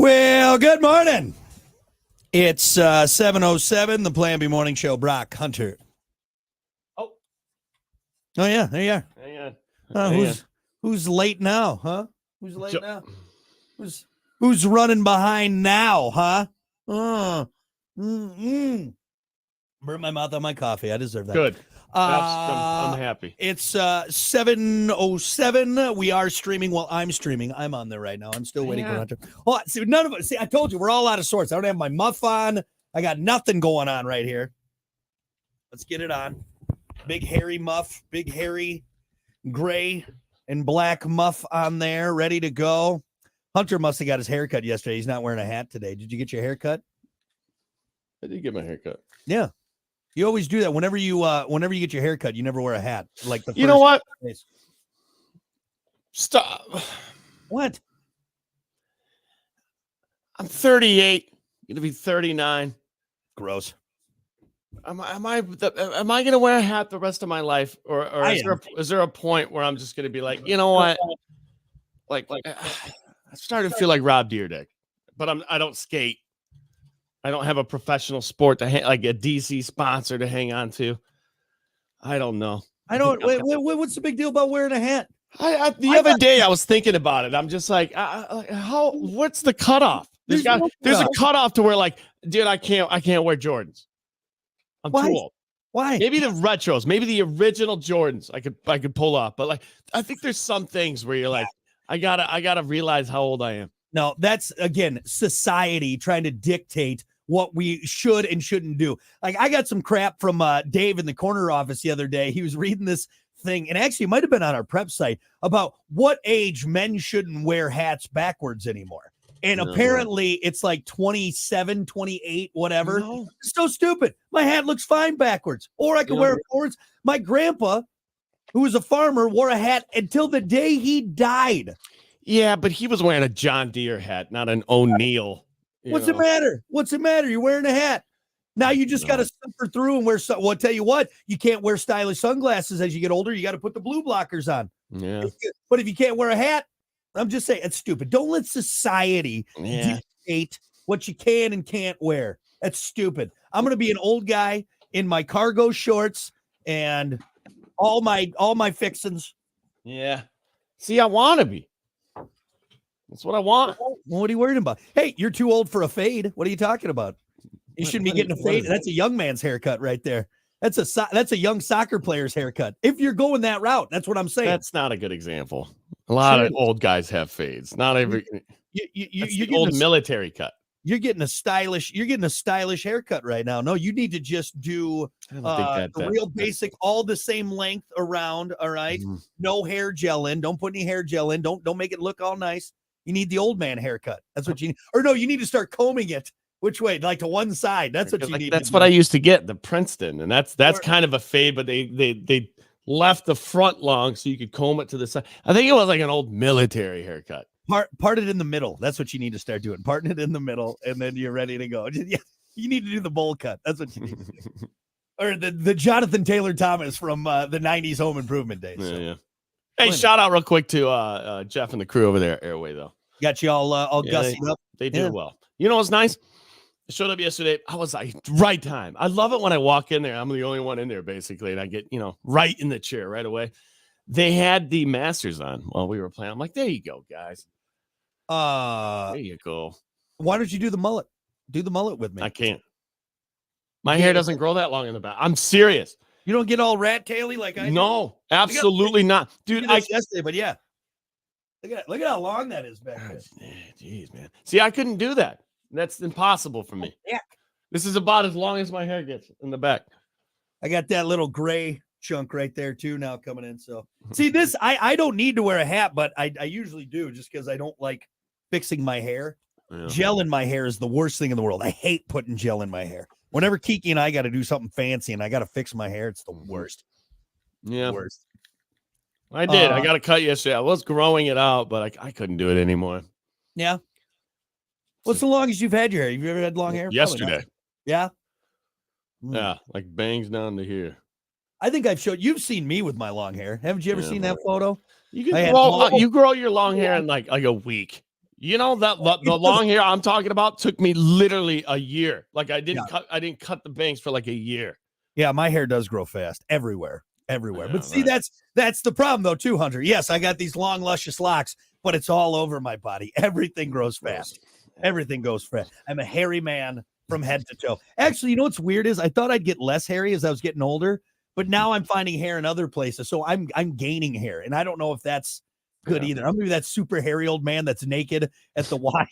Well, good morning. It's 7:07, the Plan B Morning Show. Brock Hunter. Oh, yeah, there you are. hang on. Who's late now, huh? Who's late now? Who's running behind now, huh? Burn my mouth on my coffee. I deserve that. Good. I'm happy. It's 7:07. We are streaming. Well, I'm streaming. I'm on there right now. I'm still waiting for Hunter. Oh, see, none of us. See, I told you we're all out of sorts. I don't have my muff on. I got nothing going on right here. Let's get it on. Big hairy muff. Big hairy gray and black muff on there, ready to go. Hunter must have got his hair cut yesterday. He's not wearing a hat today. Did you get your hair cut? I did get my hair cut. Yeah. You always do that. Whenever you get your hair cut, you never wear a hat. Like the You know what? days. Stop. What? I'm 38. Gonna be 39. Gross. Am I gonna wear a hat the rest of my life, or is there a point where I'm just gonna be like, you know what? Like I started to feel like Rob Dyrdek, but I don't skate. I don't have a professional sport to like a DC sponsor to hang on to. I don't know. What's the big deal about wearing a hat? The other day I was thinking about it. I'm just like, what's the cutoff? There's a cutoff to where, like, dude, I can't wear Jordans. I'm too old. Why? Maybe the retros, maybe the original Jordans I could pull off. But like, I think there's some things where you're like, I gotta realize how old I am. No, that's again society trying to dictate what we should and shouldn't do. Like, I got some crap from Dave in the corner office the other day. He was reading this thing, and actually it might have been on our prep site, about what age men shouldn't wear hats backwards anymore. And apparently it's like 27, 28, whatever. No. It's so stupid. My hat looks fine backwards. Or I can wear it forwards. My grandpa, who was a farmer, wore a hat until the day he died. Yeah, but he was wearing a John Deere hat, not an O'Neill. What's the matter? What's the matter? You're wearing a hat. Now you just got to suffer through and wear. Well, I'll tell you what, you can't wear stylish sunglasses as you get older. You got to put the blue blockers on. Yeah. But if you can't wear a hat, I'm just saying it's stupid. Don't let society dictate what you can and can't wear. That's stupid. I'm going to be an old guy in my cargo shorts and all my fixins. Yeah. See, I want to be. That's what I want. Well, what are you worried about? Hey, you're too old for a fade. What are you talking about? You shouldn't be getting a fade. That's a young man's haircut right there. That's a young soccer player's haircut. If you're going that route, that's what I'm saying. That's not a good example. A lot of old guys have fades. Not every. You're the old military cut. You're getting a stylish haircut right now. No, you need to just do the real basic, all the same length around. All right. Mm-hmm. No hair gel in. Don't put any hair gel in. Don't make it look all nice. You need the old man haircut. That's what you need. Or no, you need to start combing it. Which way? Like to one side. That's what you need. That's what I used to get, the Princeton. And that's kind of a fade, but they left the front long so you could comb it to the side. I think it was like an old military haircut. Part it in the middle. That's what you need to start doing. Parting it in the middle, and then you're ready to go. Yeah, you need to do the bowl cut. That's what you need to do. Or the Jonathan Taylor Thomas from the 90s Home Improvement days. Yeah. Hey, shout out real quick to Jeff and the crew over there at Airway, though. Got you all gussied up. They did well. You know what's nice? I showed up yesterday. I was like, right time. I love it when I walk in there. I'm the only one in there, basically, and I get, right in the chair right away. They had the Masters on while we were playing. I'm like, there you go, guys. There you go. Why don't you do the mullet? Do the mullet with me. I can't. My hair doesn't grow that long in the back. I'm serious. You don't get all rat taily like I do? No, absolutely not. Dude, yesterday, but yeah. Look at how long that is back there. Jeez, man. See, I couldn't do that. That's impossible for me. Yeah. This is about as long as my hair gets in the back. I got that little gray chunk right there too now coming in. So see this, I don't need to wear a hat, but I usually do just because I don't like fixing my hair. Yeah. Gel in my hair is the worst thing in the world. I hate putting gel in my hair. Whenever Kiki and I got to do something fancy and I got to fix my hair, it's the worst. Yeah. Worst. I did. I got a cut yesterday. I was growing it out, but I couldn't do it anymore. Yeah. What's the longest you've had your hair? Have you ever had long hair? Yesterday. Yeah. Yeah. Like bangs down to here. I think you've seen me with my long hair. Haven't you ever seen that photo? You grow your long hair in like a week. You know that the long hair I'm talking about took me literally a year. Like I didn't cut the bangs for like a year. Yeah, my hair does grow fast everywhere. Yeah, But see, that's the problem though, too, Hunter. Yes, I got these long, luscious locks, but it's all over my body. Everything grows fast. Everything goes fast. I'm a hairy man from head to toe. Actually, you know what's weird is I thought I'd get less hairy as I was getting older, but now I'm finding hair in other places. So I'm gaining hair, and I don't know if that's good either. I'm gonna be that super hairy old man that's naked at the Y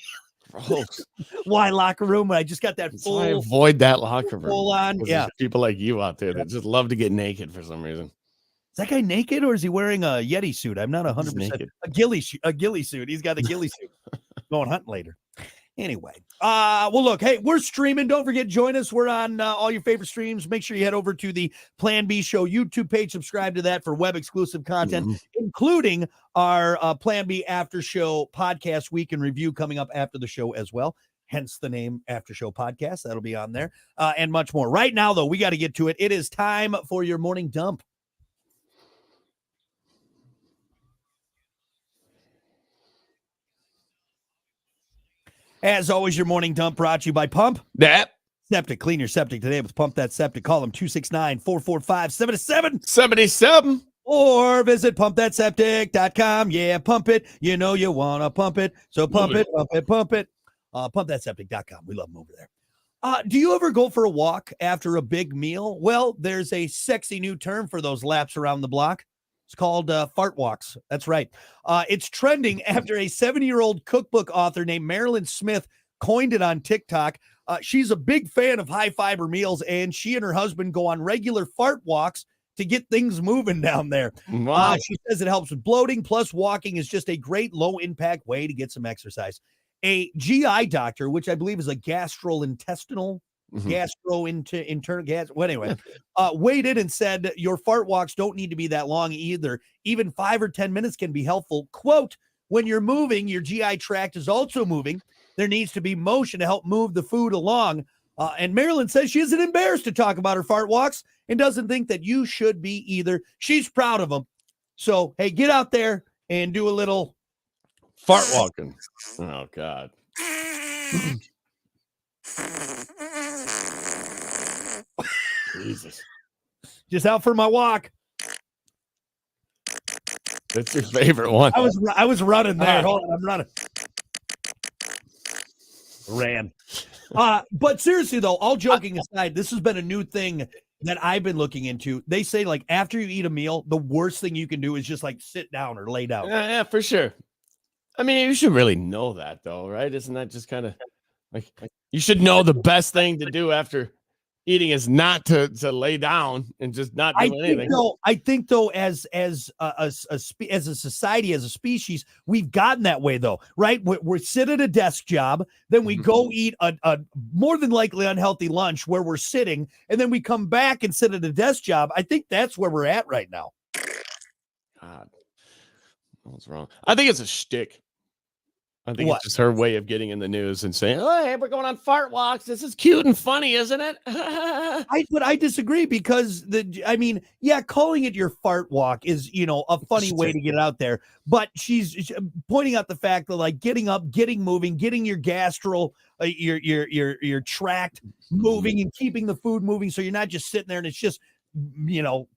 locker room. I just got that full. I avoid that locker room. Full on, yeah. People like you out there that just love to get naked for some reason. Is that guy naked or is he wearing a Yeti suit? I'm not 100%. A ghillie suit. He's got a ghillie suit. Going hunting later. Anyway, well, look, hey, we're streaming. Don't forget, join us. We're on all your favorite streams. Make sure you head over to the Plan B Show YouTube page. Subscribe to that for web exclusive content, including our Plan B After Show podcast week in review coming up after the show as well. Hence the name After Show Podcast. That'll be on there and much more. Right now, though, we got to get to it. It is time for your morning dump. As always, your morning dump brought to you by Pump That Septic. Clean your septic today with Pump That Septic. Call them 269-445-7777 or visit pumpthatseptic.com. Yeah, pump it. You know you want to pump it. So pump it. Pumpthatseptic.com. We love them over there. Do you ever go for a walk after a big meal? Well, there's a sexy new term for those laps around the block. It's called fart walks. That's right. It's trending after a 70-year-old cookbook author named Marilyn Smith coined it on TikTok. She's a big fan of high-fiber meals, and she and her husband go on regular fart walks to get things moving down there. Wow. She says it helps with bloating, plus walking is just a great low-impact way to get some exercise. A GI doctor, which I believe is a gastrointestinal internal gas. Well, anyway, weighed in and said your fart walks don't need to be that long either. Even 5 or 10 minutes can be helpful. Quote, when you're moving, your GI tract is also moving. There needs to be motion to help move the food along. And Marilyn says she isn't embarrassed to talk about her fart walks and doesn't think that you should be either. She's proud of them. So, hey, get out there and do a little fart walking. Oh, God. Jesus. Just out for my walk. That's your favorite one. I was running there. Hold on, I'm running. Ran. But seriously though, all joking aside, this has been a new thing that I've been looking into. They say like after you eat a meal, the worst thing you can do is just like sit down or lay down. Yeah, for sure. I mean, you should really know that though, right? Isn't that just kind of like you should know the best thing to do after eating is not to lay down and just not do anything. I think though, as a society, as a species, we've gotten that way though, right? We sit at a desk job, then we go eat a more than likely unhealthy lunch where we're sitting, and then we come back and sit at a desk job. I think that's where we're at right now. God, what's wrong? I think it's a shtick. I think it's just her way of getting in the news and saying, "Oh, hey, we're going on fart walks. This is cute and funny, isn't it?" But I disagree because calling it your fart walk is, a funny way to get it out there. But she's pointing out the fact that like getting up, getting moving, getting your your tract moving and keeping the food moving, so you're not just sitting there and it's just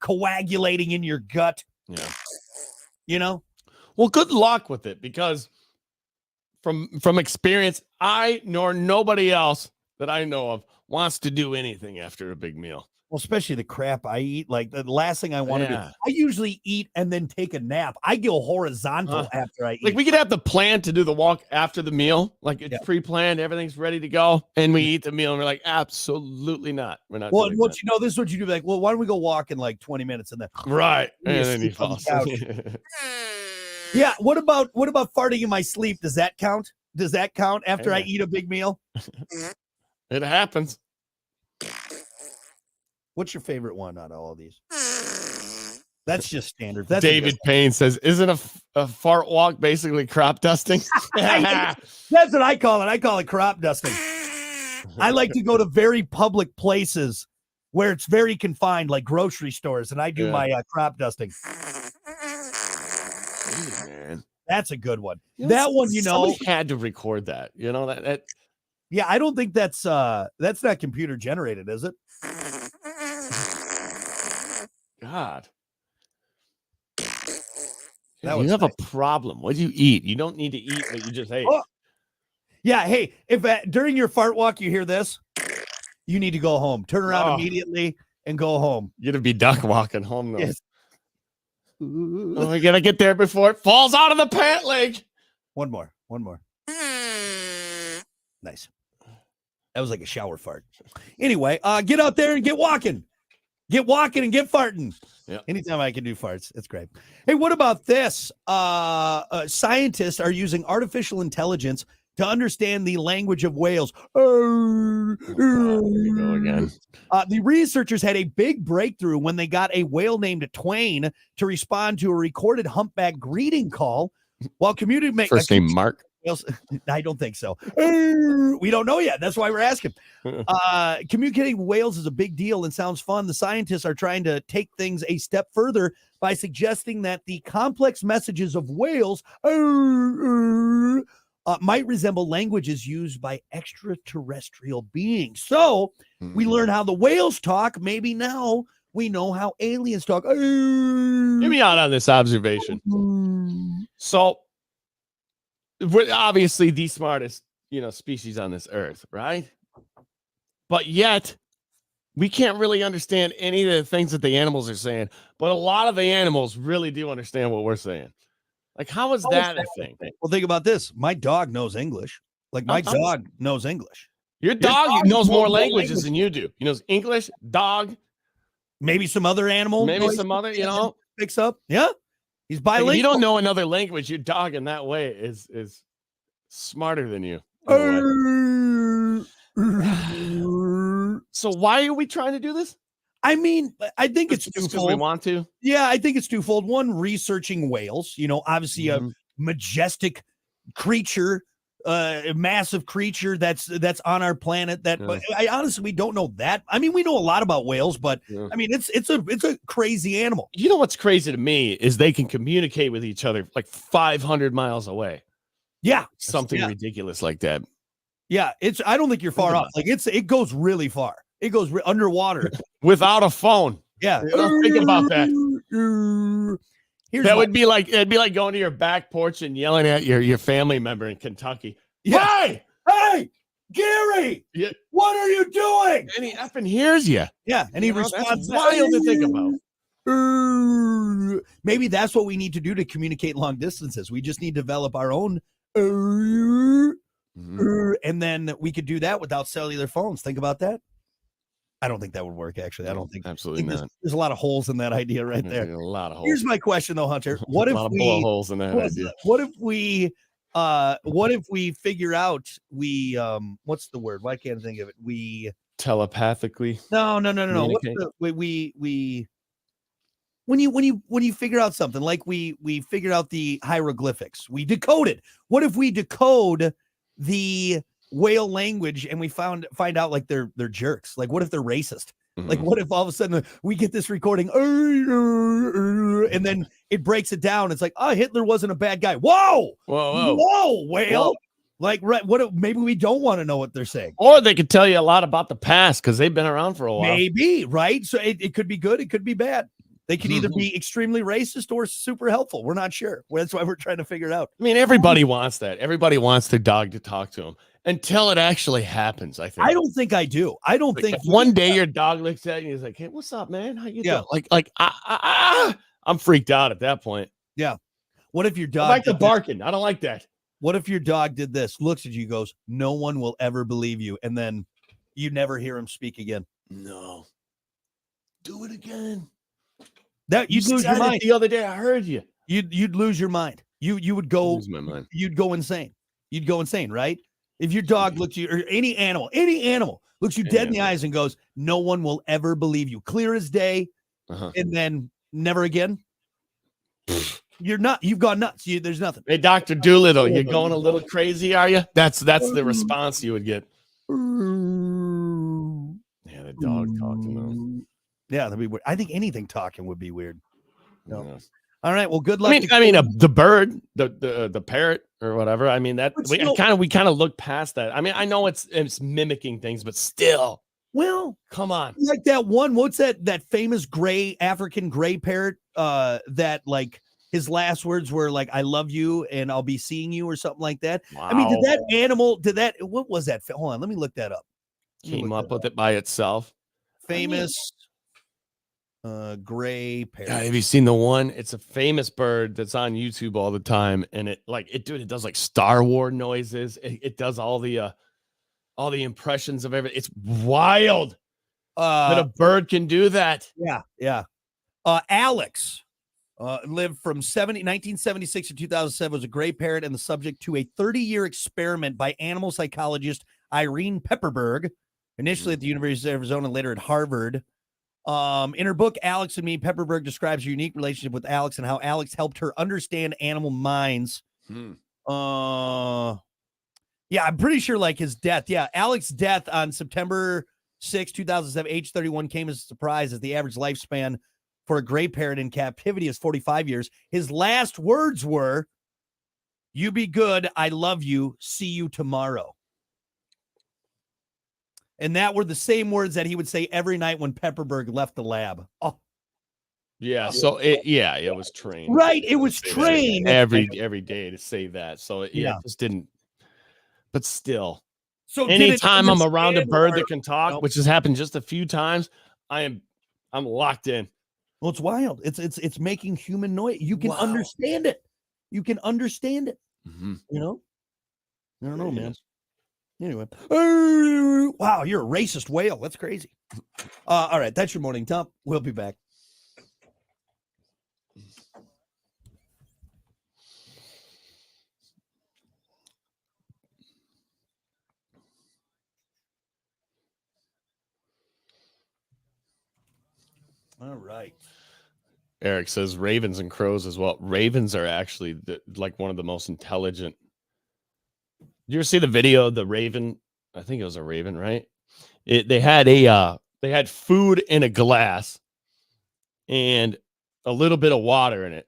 coagulating in your gut. Yeah. Well, good luck with it because. From experience, I nor nobody else that I know of wants to do anything after a big meal. Well, especially the crap I eat. Like the last thing I want to do, I usually eat and then take a nap. I go horizontal after I eat. Like we could have the plan to do the walk after the meal. Like it's pre-planned, everything's ready to go, and we eat the meal, and we're like, absolutely not. We're not. Well, this is what you do. Like, well, why don't we go walk in like 20 minutes and then right, and then you fall asleep. Yeah. What about farting in my sleep? Does that count? Does that count after I eat a big meal? It happens. What's your favorite one out of all of these? That's just standard. That's David Payne says, "Isn't a fart walk basically crop dusting?" That's what I call it. I call it crop dusting. I like to go to very public places where it's very confined, like grocery stores, and I do my crop dusting. Man. That's a good one. You know, That one, somebody had to record that. You know that. Yeah, I don't think that's not computer generated, is it? God. That You was have nice. a problem. What do you eat? You don't need to eat what you just ate. Oh. Yeah, hey, if during your fart walk you hear this, you need to go home. Turn around immediately and go home. You're gonna be duck walking home though. Yes. Oh, I gotta get there before it falls out of the pant leg. One more. Nice. That was like a shower fart. Anyway, get out there and get walking. Get walking and get farting. Yeah. Anytime I can do farts, it's great. Hey, what about this? Scientists are using artificial intelligence to understand the language of whales. Here we go again. The researchers had a big breakthrough when they got a whale named Twain to respond to a recorded humpback greeting call while communicating. First name Mark. I don't think so. We don't know yet. That's why we're asking. Communicating with whales is a big deal and sounds fun. The scientists are trying to take things a step further by suggesting that the complex messages of whales might resemble languages used by extraterrestrial beings. So we learn how the whales talk. Maybe now we know how aliens talk. Get me out on this observation. So we're obviously the smartest, species on this earth, right? But yet we can't really understand any of the things that the animals are saying. But a lot of the animals really do understand what we're saying. Like, how is that a thing? Well, think about this. My dog knows English. Like, my dog knows English. Your dog knows more languages than you do. He knows English, dog. Maybe some other animal. Maybe some other, picks up. Yeah. He's bilingual. Like, if you don't know another language, your dog in that way is smarter than you. So why are we trying to do this? I mean, I think it's just because we want to. Yeah, I think it's twofold. One, researching whales. Obviously a majestic creature, a massive creature that's on our planet. That I honestly we don't know that. I mean, we know a lot about whales, but I mean, it's a crazy animal. You know what's crazy to me is they can communicate with each other like 500 miles away. Yeah, something ridiculous like that. Yeah, I don't think you're far off. Like it goes really far. It goes underwater without a phone. Yeah, think about that. It'd be like going to your back porch and yelling at your family member in Kentucky. Yeah. Hey, Gary, what are you doing? And he effing hears you. Yeah, and he responds. That's wild to think about. Maybe that's what we need to do to communicate long distances. We just need to develop our own. And then we could do that without cellular phones. Think about that. I don't think that would work, actually. I don't think absolutely not. There's a lot of holes in that idea right there. A lot of holes. Here's my question, though, Hunter. What if we holes in that idea? What if we figure out what's the word? Why can't I think of it? We telepathically. No. What's when you figure out something like we figured out the hieroglyphics, we decode it. What if we decode the whale language and we find out like they're jerks? Like, what if they're racist? Like, what if all of a sudden we get this recording and then it breaks it down? It's like, oh, Hitler wasn't a bad guy. Whoa, whale. Whoa. Like, right? What? Maybe we don't want to know what they're saying, or they could tell you a lot about the past because they've been around for a while. Maybe, right? So it could be good. It could be bad. They could either be extremely racist or super helpful. We're not sure. That's why we're trying to figure it out. I mean, everybody wants that. Everybody wants their dog to talk to them until it actually happens. I think. I don't think I do. I don't think one day your dog looks at you and he's like, "Hey, what's up, man? How you doing?" I'm freaked out at that point. Yeah. What if your dog? I like the barking. I don't like that. What if your dog did this? Looks at you, goes, "No one will ever believe you," and then you never hear him speak again. No. Do it again. That you'd lose your mind. The other day, I heard you. You'd lose your mind. You would go. Lose my mind. You'd go insane. You'd go insane, right? If your dog looks you, or any animal looks you dead in the eyes and goes, "No one will ever believe you," clear as day, and then never again. You've gone nuts. There's nothing. Hey, Dr. Doolittle, you're going a little crazy, are you? That's the response you would get. Yeah, the dog talking though. Yeah, that'd be weird. I think anything talking would be weird. No. Yeah. All right. Well, good luck. The bird, the parrot or whatever. I mean, that we kind of look past that. I mean, I know it's mimicking things, but still. Well, come on. Like that one, what's that famous African gray parrot that like his last words were like, I love you and I'll be seeing you or something like that. Wow. I mean, what was that? Hold on, let me look that up. Came up with it by itself. Famous gray parrot. Have you seen the one? It's a famous bird that's on YouTube all the time. And it does like Star Wars noises. It does all the impressions of everything. It's wild that a bird can do that. Yeah. Alex lived from 1976 to 2007, was a gray parrot and the subject to a 30-year experiment by animal psychologist Irene Pepperberg, initially at the University of Arizona, later at Harvard. In her book, Alex and Me, Pepperberg describes her unique relationship with Alex and how Alex helped her understand animal minds. Yeah, I'm pretty sure like his death. Yeah, Alex's death on September 6, 2007, age 31, came as a surprise as the average lifespan for a gray parrot in captivity is 45 years. His last words were, "You be good. I love you. See you tomorrow." And that were the same words that he would say every night when Pepperberg left the lab. Oh. Yeah, so it was trained. Right, it was trained every day to say that. So it just didn't. But still, so anytime I'm around a bird that can talk, which has happened just a few times, I'm locked in. Well, it's wild. It's making human noise. You can understand it. You can understand it. Mm-hmm. You know? I don't know, man. Anyway. Wow, you're a racist whale. That's crazy. All right, that's your morning dump. We'll be back. All right. Eric says ravens and crows as well. Ravens are actually like one of the most intelligent. Did you ever see the video of the raven? I think it was a raven, right? They had food in a glass and a little bit of water in it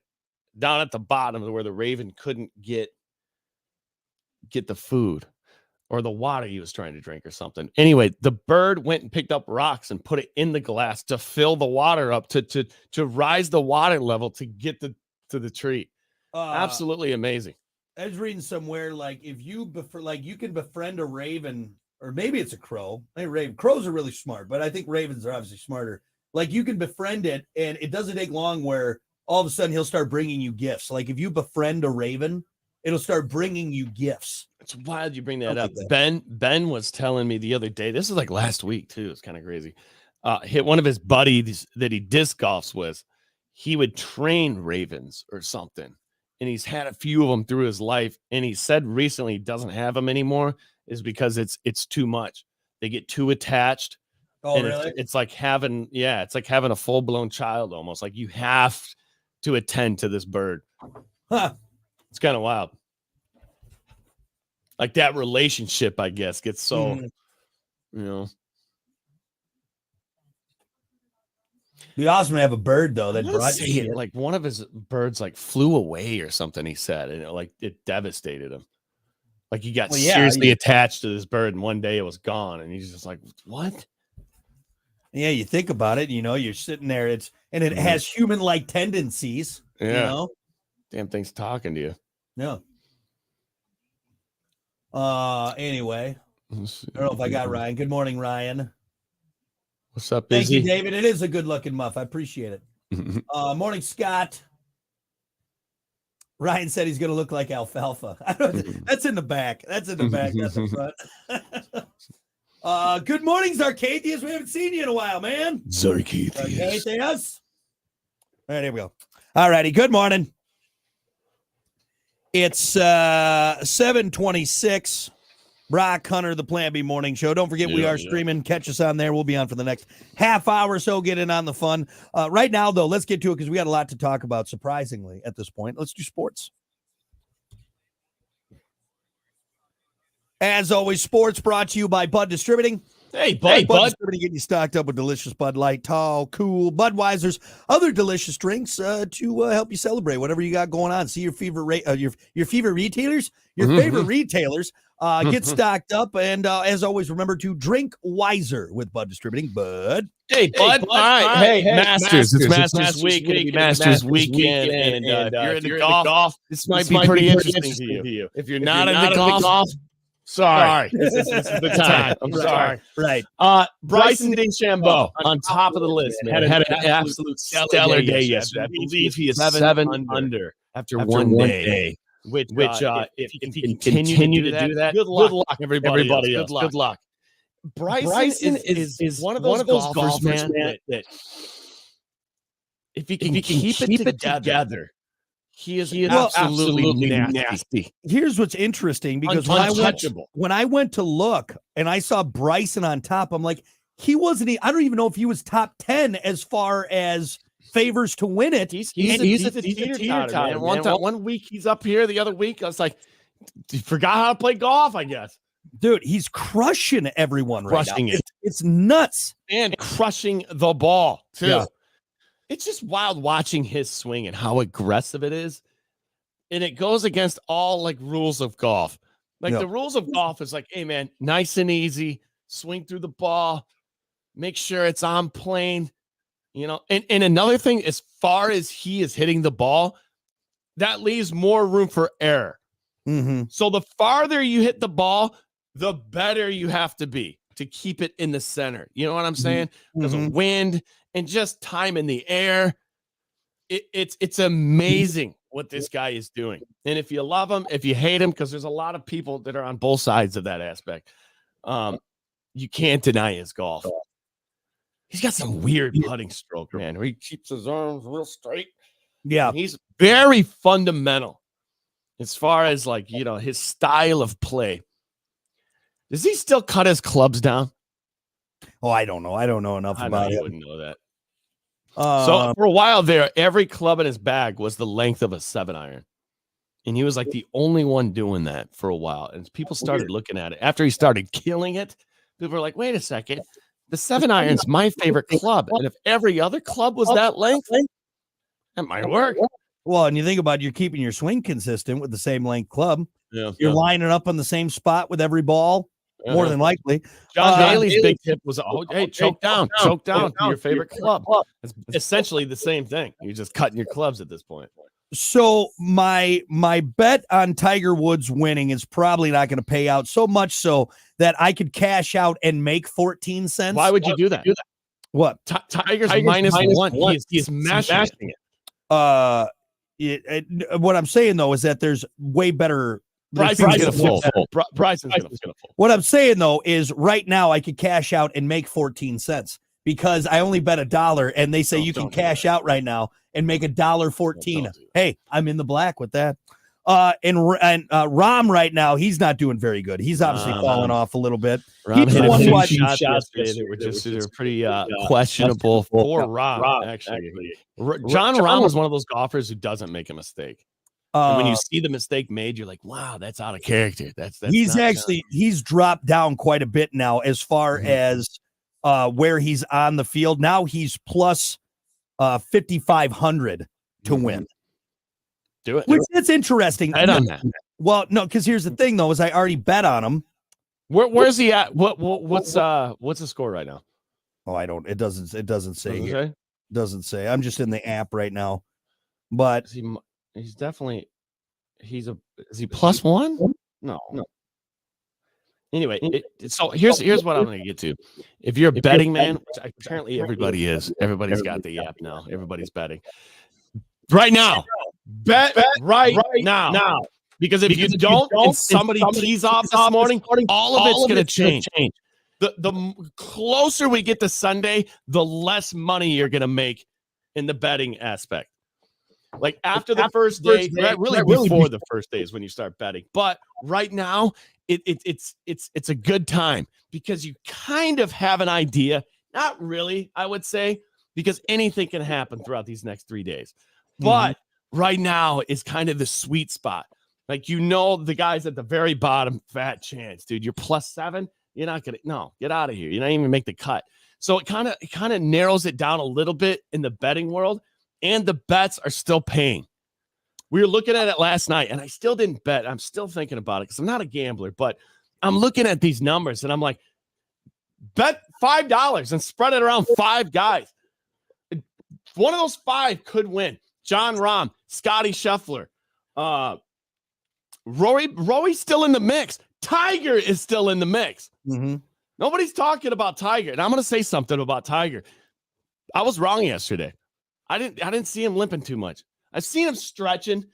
down at the bottom where the raven couldn't get the food or the water he was trying to drink or something. Anyway, the bird went and picked up rocks and put it in the glass to fill the water up to rise the water level to get to the tree. Absolutely amazing. I was reading somewhere like if you you can befriend a raven, or maybe it's a crow. I think crows are really smart, but I think ravens are obviously smarter. Like you can befriend it, and it doesn't take long where all of a sudden he'll start bringing you gifts. Like if you befriend a raven, it'll start bringing you gifts. It's wild you bring that up. Ben was telling me the other day, this is like last week too. It's kind of crazy. Hit one of his buddies that he disc golfs with. He would train ravens or something. And he's had a few of them through his life. And he said recently he doesn't have them anymore is because it's too much. They get too attached. Oh, and really? It's like having a full-blown child almost. Like you have to attend to this bird. Huh. It's kind of wild. Like that relationship, I guess, gets so, Be awesome to have a bird though that brought you like one of his birds like flew away or something. He said, and it devastated him. Like he got seriously attached to this bird, and one day it was gone, and he's just like, "What?" Yeah, you think about it. You're sitting there. It has human-like tendencies. Yeah, damn thing's talking to you. Yeah. Anyway, I don't know if I got Ryan. Good morning, Ryan. What's up, Thank you, David. It is a good-looking muff. I appreciate it. Morning, Scott. Ryan said he's going to look like alfalfa. That's in the back. That's in the back. That's in front. Good morning, Zarcathius. We haven't seen you in a while, man. Zarcathius. All right, here we go. All righty. Good morning. It's 7:26. Brock Hunter, the Plan B Morning Show. Don't forget, we are streaming. Catch us on there. We'll be on for the next half hour or so. Get in on the fun. Right now, though, let's get to it because we got a lot to talk about, surprisingly, at this point. Let's do sports. As always, sports brought to you by Bud Distributing. Hey, Bud. Distributing, getting you stocked up with delicious Bud Light, Tall, Cool, Budweiser's, other delicious drinks to help you celebrate whatever you got going on. See your favorite your favorite retailers, get stocked up, and as always, remember to drink wiser with Bud Distributing. Bud. Hey, Bud. All right. Hey, Masters. It's Masters Week. It's Masters Weekend. And you're into golf, this might be pretty interesting to you. If you're not into golf, sorry. This is the time. I'm sorry. Right. Bryson DeChambeau on top of the list, man. Had an absolute stellar day yesterday. I believe he is 7 under after one day. Which if he can continue to do that, good luck, everybody. Good luck. Bryson is one of those golfers, man, that if he can keep it together, he is absolutely nasty. Here's what's interesting, because when I went to look and I saw Bryson on top, I'm like, I don't even know if he was top 10 as far as favors to win it. He's a teeter-totter, man. One week he's up here, the other week I was like, he forgot how to play golf, I guess. Dude, he's crushing everyone right now. It's nuts. And crushing the ball, too. Yeah. It's just wild watching his swing and how aggressive it is. And it goes against all, like, rules of golf. Like, the rules of golf is like, hey, man, nice and easy. Swing through the ball. Make sure it's on plane. You know, and another thing, as far as he is hitting the ball, that leaves more room for error. Mm-hmm. So the farther you hit the ball, the better you have to be to keep it in the center. You know what I'm saying? Because of wind and just time in the air. It's amazing what this guy is doing. And if you love him, if you hate him, because there's a lot of people that are on both sides of that aspect, you can't deny his golf. He's got some weird putting stroke, man, where he keeps his arms real straight. Yeah. And he's very fundamental as far as, like, you know, his style of play. Does he still cut his clubs down? Oh, I don't know. I don't know enough about it. I wouldn't know that. So for a while there, every club in his bag was the length of a 7-iron. And he was like the only one doing that for a while. And people started looking at it. After he started killing it, people were like, wait a second. The 7-iron's my favorite club. And if every other club was that length, that might work. Well, and you think about it, you're keeping your swing consistent with the same length club. Yeah, you're lining up on the same spot with every ball, more than likely. John Daly's big tip was, choke down to your favorite club. It's essentially the same thing. You're just cutting your clubs at this point. So my bet on Tiger Woods winning is probably not going to pay out, so much so that I could cash out and make 14 cents. Why would you do that? What? Tiger's minus one. He's smashing it. What I'm saying, though, is that there's way better. Bryson's going to fold. What I'm saying, though, is right now I could cash out and make 14 cents because I only bet $1, and they say you can cash out right now and make $1.14. Hey, I'm in the black with that. And Rahm right now, he's not doing very good. He's obviously falling off a little bit. Rahm hit a few shots yesterday that were pretty questionable for Rahm, actually. John Rahm was one of those golfers who doesn't make a mistake. And when you see the mistake made, you're like, wow, that's out of character. That's he's dropped down quite a bit now as far as where he's on the field. Now he's plus 5,500 to win. Do it. Which it's interesting. Bet on that. Well, no, because here's the thing, though, is I already bet on him. Where's he at? What's the score right now? Oh, I don't. It doesn't say here. It doesn't say. I'm just in the app right now. But he's definitely is he plus one? No. Anyway, so here's what I'm going to get to. If you're a betting man, which apparently everybody is, everybody's got the app now. Everybody's betting right now. Bet right now. Because if you don't and somebody tees off this morning, all of it's going to change. The closer we get to Sunday, the less money you're going to make in the betting aspect. Like after the first day, really before the first day is when you start betting. But right now, it's a good time because you kind of have an idea. Not really, I would say, because anything can happen throughout these next 3 days. But right now is kind of the sweet spot. Like, the guys at the very bottom, fat chance, dude. You're plus 7. You're not gonna get out of here. You're not even make the cut. So it kind of narrows it down a little bit in the betting world, and the bets are still paying. We were looking at it last night, and I still didn't bet. I'm still thinking about it because I'm not a gambler, but I'm looking at these numbers, and I'm like, bet $5 and spread it around 5 guys. One of those 5 could win. John Rahm, Scotty Scheffler, Rory's still in the mix. Tiger is still in the mix. Mm-hmm. Nobody's talking about Tiger, and I'm going to say something about Tiger. I was wrong yesterday. I didn't see him limping too much. I've seen him stretching,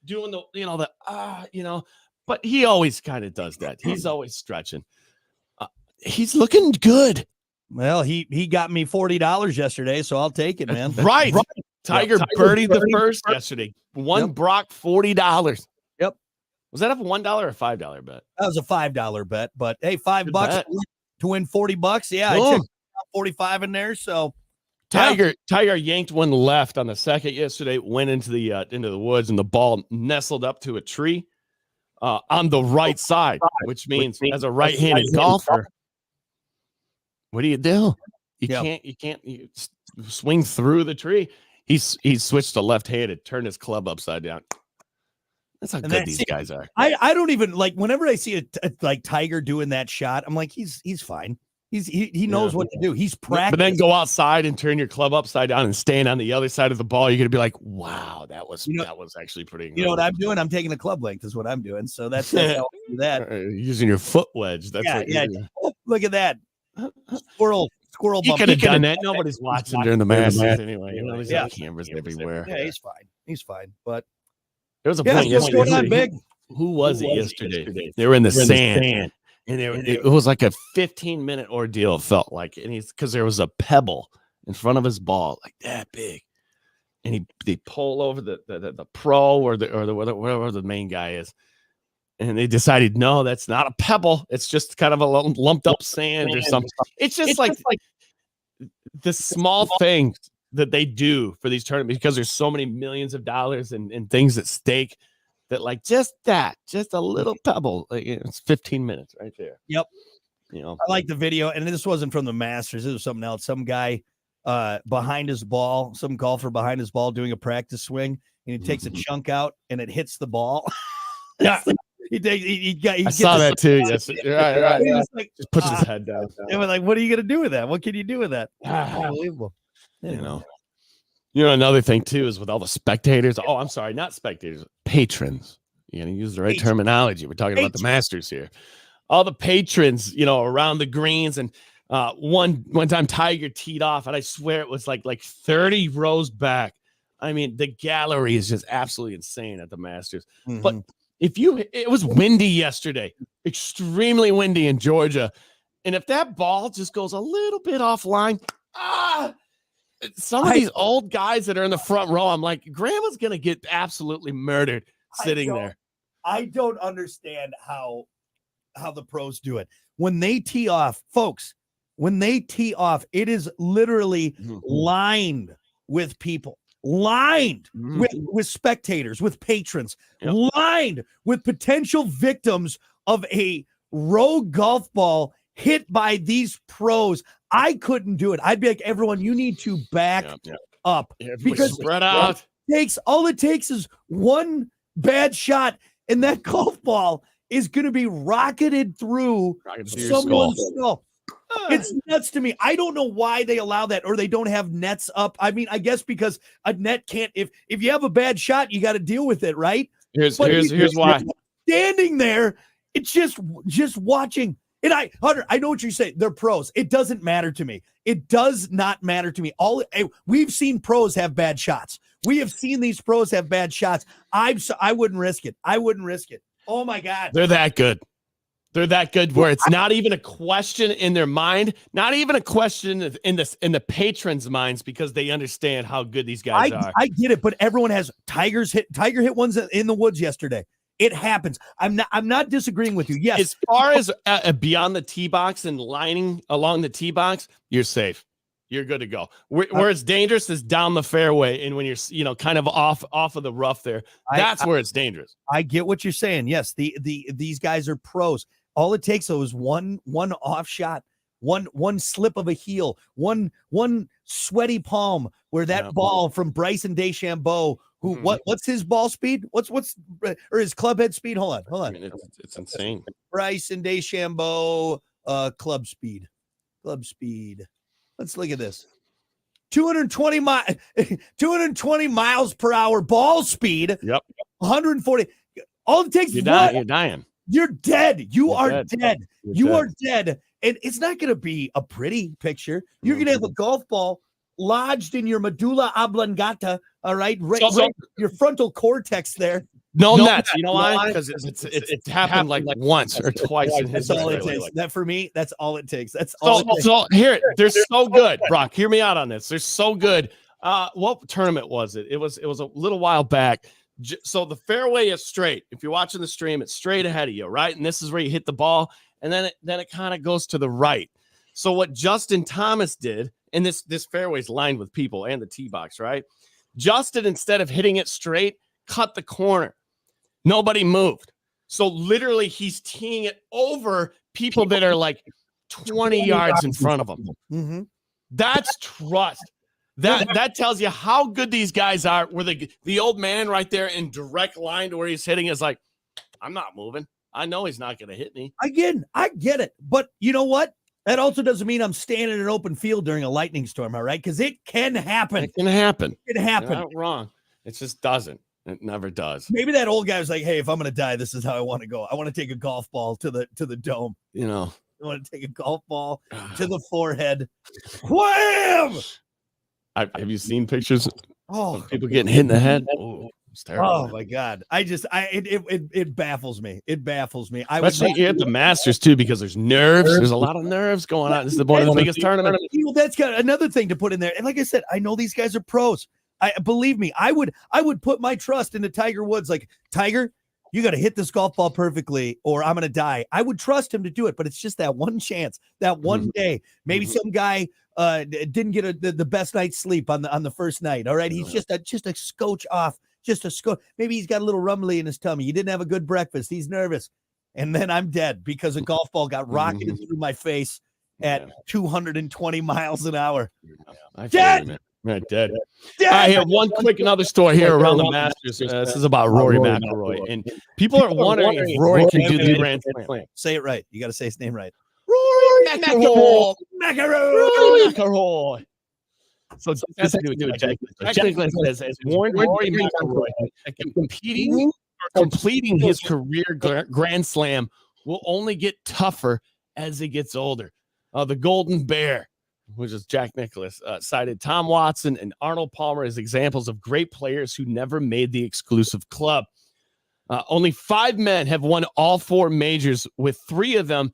doing but he always kind of does that. He's always stretching. He's looking good. Well, he got me $40 yesterday, so I'll take it, man. Right. Tiger birdied the first yesterday. Won Brock $40. Yep. Was that a $1 or a $5 bet? That was a $5 bet, but hey, $5 bet. to win $40. Yeah, Boom. I checked 45 in there. So Tiger yanked one left on the second yesterday, went into the woods, and the ball nestled up to a tree on the right side, which means as a right-handed golfer, what do? You can't swing through the tree. He switched to left-handed, turned his club upside down. That's how good these guys are. I don't even like whenever I see like Tiger doing that shot, I'm like, he's fine. He knows what to do. He's practicing. But then go outside and turn your club upside down and stand on the other side of the ball. You're gonna be like, wow, that was actually pretty incredible. You know what I'm doing? I'm taking the club length is what I'm doing. So that's how I do that. Using your foot wedge. That's Oh, look at that. Squirrel You bump. could have done that. Nobody's watching during the Masters anyway. There's Yeah. cameras everywhere. Yeah, he's fine. But There was a yeah, point what's going on, yesterday. Big? Who was it yesterday? They were in the sand. And it was like a 15-minute ordeal, it felt like. And because there was a pebble in front of his ball, like that big. And they pull over the pro or whatever the main guy is. And they decided, no, that's not a pebble. It's just kind of a lumped up sand or something. It's just like the small things that they do for these tournaments, because there's so many millions of dollars and things at stake, that like just a little pebble, like, it's 15 minutes right there. Yep. I like the video, and this wasn't from the Masters. It was something else. Some guy behind his ball, some golfer behind his ball doing a practice swing, and he takes a chunk out and it hits the ball. Yeah. I saw that too. Yes. Right. He was like, Just puts his head down. And we're like, what are you gonna do with that? What can you do with that? Unbelievable. Another thing too is with all the spectators. Oh, I'm sorry, not spectators, patrons. You gotta use the right terminology. We're talking about the Masters here. All the patrons, around the greens. And one time Tiger teed off, and I swear it was like 30 rows back. I mean, the gallery is just absolutely insane at the Masters. Mm-hmm. But it was windy yesterday, extremely windy in Georgia. And if that ball just goes a little bit offline, some of these old guys that are in the front row, I'm like, Grandma's going to get absolutely murdered sitting there. I don't understand how the pros do it. When they tee off, folks, it is literally lined with people. Lined with spectators, with patrons, lined with potential victims of a rogue golf ball hit by these pros. I couldn't do it. I'd be like, everyone, you need to back up, because spread out. All it takes is one bad shot, and that golf ball is going to be rocketed through someone's skull. It's nuts to me. I don't know why they allow that, or they don't have nets up. I mean, I guess because a net can't. If you have a bad shot, you got to deal with it, right? Here's why. Standing there, it's just watching. And Hunter, I know what you're saying. They're pros. It doesn't matter to me. It does not matter to me. We've seen pros have bad shots. We have seen these pros have bad shots. I wouldn't risk it. Oh my God. They're that good. They're that good where it's not even a question in their mind, not even a question in the patrons' minds, because they understand how good these guys are. I get it, but everyone has. Tiger hit ones in the woods yesterday. It happens. I'm not disagreeing with you. Yes. As far as beyond the tee box and lining along the tee box, you're safe. You're good to go. Where it's dangerous is down the fairway, and when you're kind of off of the rough there, that's where it's dangerous. I get what you're saying. Yes, these guys are pros. All it takes though is one off shot, one slip of a heel, one sweaty palm where that ball from Bryson DeChambeau, who what's his ball speed? What's or his club head speed? Hold on. I mean, it's insane. Bryson DeChambeau club speed. Let's look at this. 220 miles per hour ball speed. Yep. 140. All it takes is you're dying. You're dead. You are dead. You're are dead. And it's not going to be a pretty picture. You're going to have a golf ball lodged in your medulla oblongata. All right. Right, your frontal cortex there. No nuts. You know why? Because it's happened like once or twice in That's history. all it takes. That for me, that's all it takes. That's all it takes. So here, they're so good. Brock, hear me out on this. They're so good. What tournament was it? It was a little while back. So the fairway is straight. If you're watching the stream, it's straight ahead of you, right? And this is where you hit the ball, and then it kind of goes to the right. So what Justin Thomas did, and this fairway is lined with people and the tee box, right? Justin, instead of hitting it straight, cut the corner. Nobody moved. So literally he's teeing it over people that are like 20 yards in front of him. Mm-hmm. That's trust. That tells you how good these guys are. Where the old man right there in direct line to where he's hitting is like, I'm not moving. I know he's not going to hit me. Again, I get it. But you know what? That also doesn't mean I'm standing in an open field during a lightning storm, all right? Because it can happen. It can happen. It can happen. You're not wrong. It just doesn't. It never does. Maybe that old guy was like, hey, if I'm going to die, this is how I want to go. I want to take a golf ball to the dome. You know. I want to take a golf ball to the forehead. Wham! Have you seen pictures of people getting hit in the head? Oh, it's terrible. Oh my God. It baffles me. It baffles me. Especially here at the Masters too, because there's nerves. There's a lot of nerves going on. This is one of the biggest tournaments. That's got another thing to put in there. And like I said, I know these guys are pros. Believe me, I would put my trust into Tiger Woods. Like, Tiger, you got to hit this golf ball perfectly or I'm going to die. I would trust him to do it, but it's just that one chance, that one day. Maybe some guy didn't get the best night's sleep on the first night. All right. He's just a scotch off, just a scotch. Maybe he's got a little rumbly in his tummy. He didn't have a good breakfast. He's nervous. And then I'm dead because a golf ball got rocketed through my face at 220 miles an hour. Dead. Right, dead. I have one quick another story here around the Masters. This is about Rory McIlroy, and people are wondering if Rory can do the Grand Slam. Say it right. You got to say his name right. Rory McIlroy. McIlroy. So this has to do with Jack Nicklaus has warned Rory McIlroy that completing his career Grand Slam will only get tougher as he gets older. The Golden Bear, which is Jack Nicklaus, cited Tom Watson and Arnold Palmer as examples of great players who never made the exclusive club. Only 5 men have won all 4 majors, with 3 of them,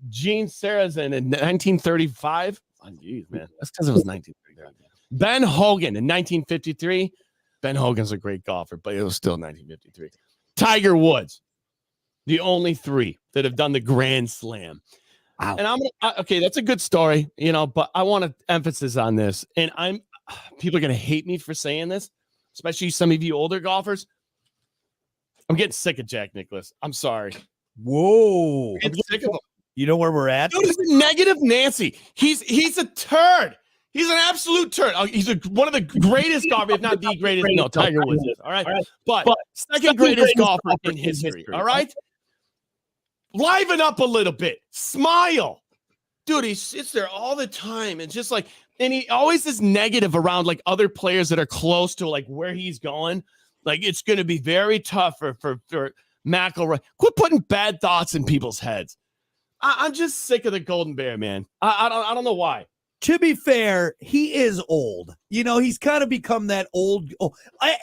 Gene Sarazen in 1935. Oh, geez, man, that's because it was 1935. Ben Hogan in 1953. Ben Hogan's a great golfer, but it was still 1953. Tiger Woods, the only 3 that have done the Grand Slam. Wow. And okay, that's a good story, but I want to emphasis on this. And people are going to hate me for saying this, especially some of you older golfers. I'm getting sick of Jack Nicklaus. I'm sorry. Whoa. I'm getting sick of him. You know where we're at? Dude, he's a negative Nancy. He's a turd. He's an absolute turd. He's one of the greatest golfers, if not the greatest. No, Tiger Woods is. All right. But second greatest golfer in history. All right. Liven up a little bit. Smile. Dude, he sits there all the time and just like, and he always is negative around like other players that are close to like where he's going. Like, it's going to be very tough for McIlroy. Quit putting bad thoughts in people's heads. I'm just sick of the Golden Bear, man. I don't know why. To be fair, he is old. He's kind of become that old.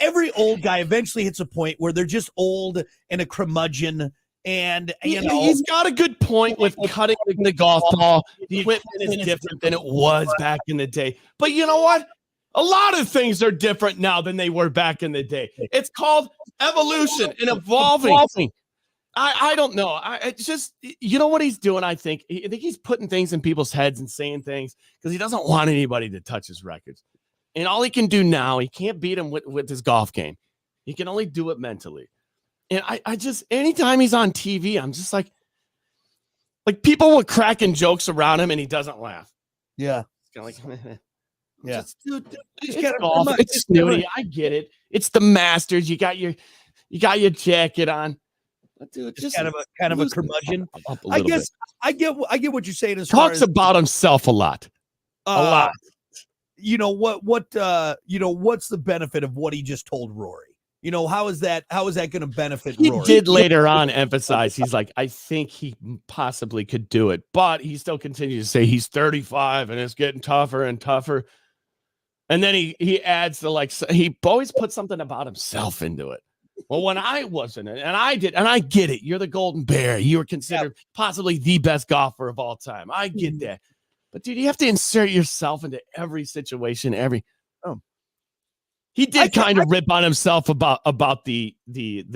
Every old guy eventually hits a point where they're just old and a curmudgeon. And he's got a good point with cutting the golf ball. The equipment is different than it was back in the day. But you know what? A lot of things are different now than they were back in the day. It's called evolution and evolving. I don't know. It's just, you know what he's doing? I think he's putting things in people's heads and saying things because he doesn't want anybody to touch his records. And all he can do now, he can't beat him with his golf game. He can only do it mentally. And I just, anytime he's on TV, I'm just like, Like people were cracking jokes around him and he doesn't laugh. Yeah. It's kind of like, Yeah. it's golf. It's snooty. I get it. It's the Masters. You got your jacket on. But dude, just kind of a curmudgeon. I guess I get what you're saying. As talks far as, about himself a lot. A lot. You know what what's the benefit of what he just told Rory? You know, how is that going to benefit He Rory? did later on emphasize, he's like, I think he possibly could do it, but he still continues to say he's 35 and it's getting tougher and tougher. And then he adds he always puts something about himself into it. Well, when I wasn't, and I did, and I get it. You're the Golden Bear. You were considered possibly the best golfer of all time. I get that. But dude, you have to insert yourself into every situation. He did kind of rip on himself about the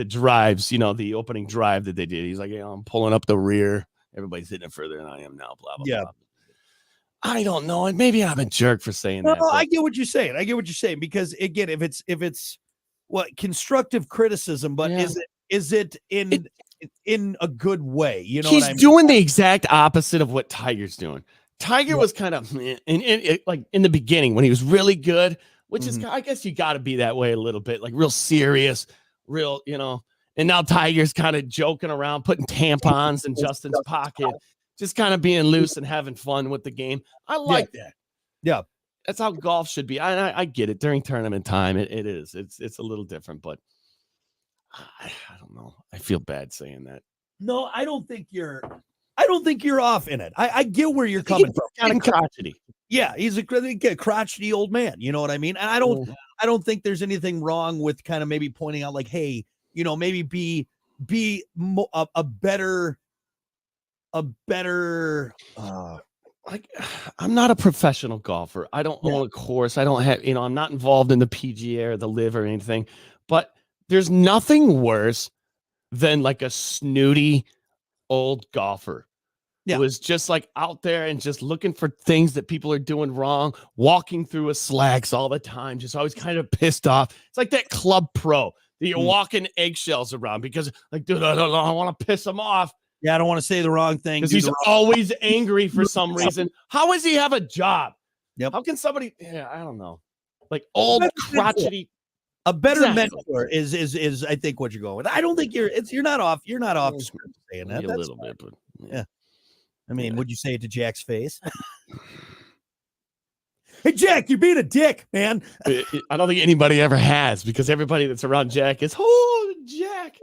drives, you know, the opening drive that they did. He's like, I'm pulling up the rear. Everybody's hitting it further than I am now. Blah blah blah. I don't know, and maybe I'm a jerk for saying that. No, I get what you're saying. Because again, if it's what constructive criticism, but is it in a good way? You know, he's doing the exact opposite of what Tiger's doing. Tiger was kind of in the beginning when he was really good, which is, I guess you got to be that way a little bit, like real serious, real, you know. And now Tiger's kind of joking around, putting tampons in Justin's pocket, just kind of being loose and having fun with the game. I like that. Yeah. That's how golf should be. I get it during tournament time. It is. It's a little different, but I don't know. I feel bad saying that. No, I don't think you're off in it. I get where you're coming from. Kind of crotchety. Yeah, he's a crotchety old man. You know what I mean? And I don't think there's anything wrong with kind of maybe pointing out like, hey, you know, maybe be a better. Like, I'm not a professional golfer. I don't own a course. I don't have, I'm not involved in the PGA or the Live or anything. But there's nothing worse than like a snooty old golfer who is just like out there and just looking for things that people are doing wrong, walking through a slacks all the time, just always kind of pissed off. It's like that club pro that you're walking eggshells around because, like, dude, I don't know, I want to piss him off. Yeah, I don't want to say the wrong thing. Because he's always angry for some reason. How does he have a job? Yep. How can somebody? Yeah, I don't know. Like old crotchety. A better mentor is I think what you're going with. I don't think you're not off. You're not off script saying that. A little bit, but yeah. I mean, would you say it to Jack's face? Hey, Jack, you're being a dick, man. I don't think anybody ever has because everybody that's around Jack is, oh, Jack.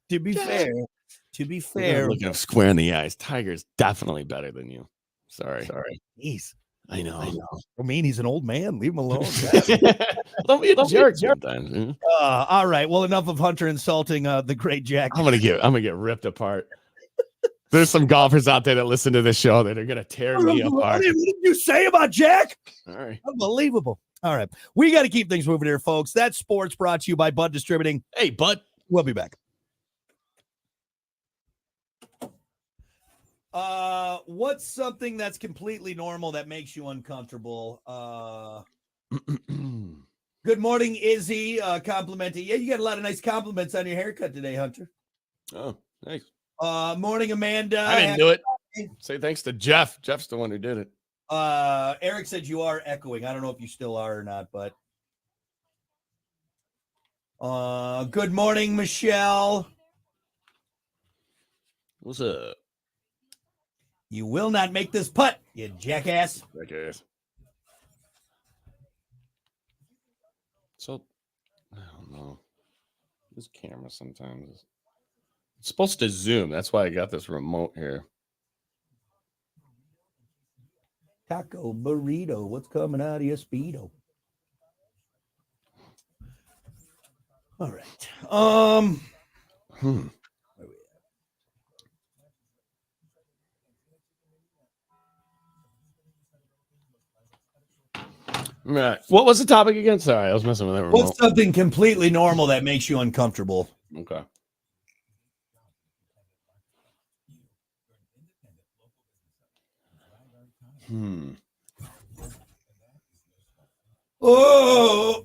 To be fair, looking him square in the eyes. Tiger's definitely better than you. Sorry. Jeez. I know. I mean, he's an old man. Leave him alone. Don't be a jerk sometimes. All right. Well, enough of Hunter insulting the great Jack. I'm gonna get ripped apart. There's some golfers out there that listen to this show that are gonna tear me apart. What did you say about Jack? All right. Unbelievable. All right. We got to keep things moving here, folks. That's sports brought to you by Bud Distributing. Hey, Bud. We'll be back. What's something that's completely normal that makes you uncomfortable? Good morning, Izzy. Complimenting. Yeah, you got a lot of nice compliments on your haircut today, Hunter. Oh, thanks. Morning, Amanda. I didn't do it. Say thanks to Jeff. Jeff's the one who did it. Eric said you are echoing. I don't know if you still are or not, but good morning, Michelle. What's up? You will not make this putt, you jackass. Jackass. So, I don't know. This camera sometimes it's supposed to zoom. That's why I got this remote here. Taco burrito. What's coming out of your Speedo? All right. Right. What was the topic again? Sorry, I was messing with that remote. What's something completely normal that makes you uncomfortable? Okay. Oh.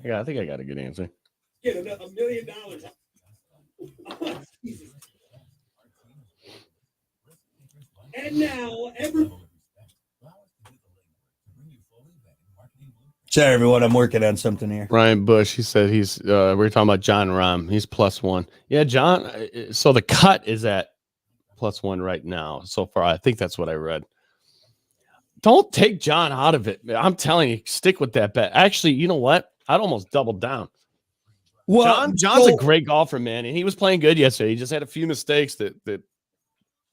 Yeah, I think I got a good answer. Get $1 million. And now, sorry, everyone. I'm working on something here. Ryan Bush, he said we were talking about John Rahm. He's +1. Yeah, John. So the cut is at +1 right now so far. I think that's what I read. Don't take John out of it. I'm telling you, stick with that bet. Actually, you know what? I'd almost double down. Well, John's a great golfer, man, and he was playing good yesterday. He just had a few mistakes that.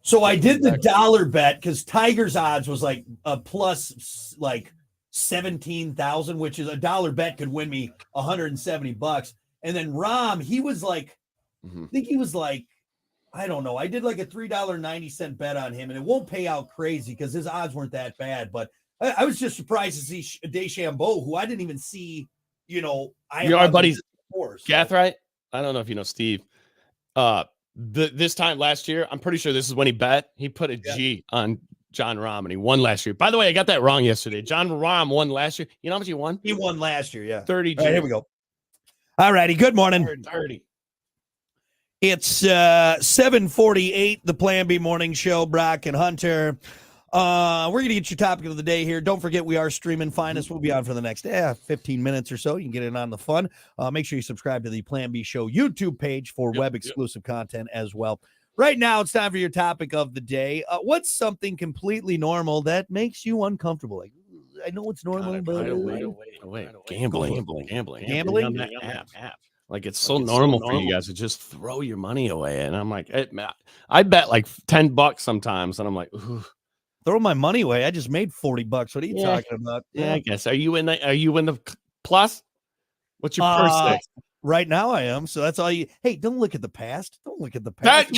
So I did the dollar bet because Tiger's odds was like a plus like 17,000, which is a dollar bet could win me $170. And then Rahm, he was like, I think he was like, I don't know. I did like a $3.90 bet on him, and it won't pay out crazy because his odds weren't that bad. But I was just surprised to see DeChambeau, who I didn't even see. Our buddy Gathright. I don't know if you know Steve. This time last year, I'm pretty sure this is when he bet. He put a G on John Rahm, and he won last year. By the way, I got that wrong yesterday. John Rahm won last year. You know how much he won? He won last year, yeah. 30 G. All right, here we go. All righty. Good morning. 30. It's 7:48, the Plan B Morning Show, Brock and Hunter. We're going to get your topic of the day here. Don't forget, we are streaming. Find us. We'll be on for the next 15 minutes or so. You can get in on the fun. Make sure you subscribe to the Plan B Show YouTube page for web-exclusive content as well. Right now, it's time for your topic of the day. What's something completely normal that makes you uncomfortable? Like, I know it's normal, but... Wait. Gambling. On that app. Like, it's so normal for you guys to just throw your money away. And I'm like, I bet like $10 sometimes. And I'm like, ooh. Throw my money away. I just made $40. What are you talking about? Yeah, I guess. Are you in the plus? What's your first thing? Right now I am. So that's all you. Hey, don't look at the past. Don't look at the past.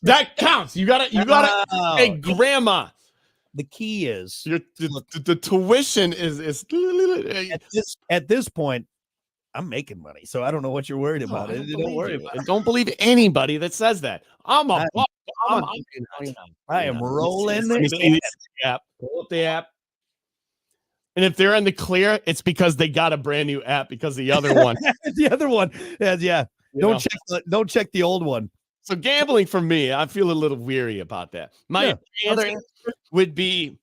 That counts. You got to. Hey, grandma. The key is the tuition is at this point, I'm making money. So I don't know what you're worried about. Don't worry about it. Don't believe anybody that says that. I am rolling the app. Pull up the app. And if they're in the clear, it's because they got a brand new app because the other one. Don't check the old one. So gambling for me, I feel a little weary about that. My answer would be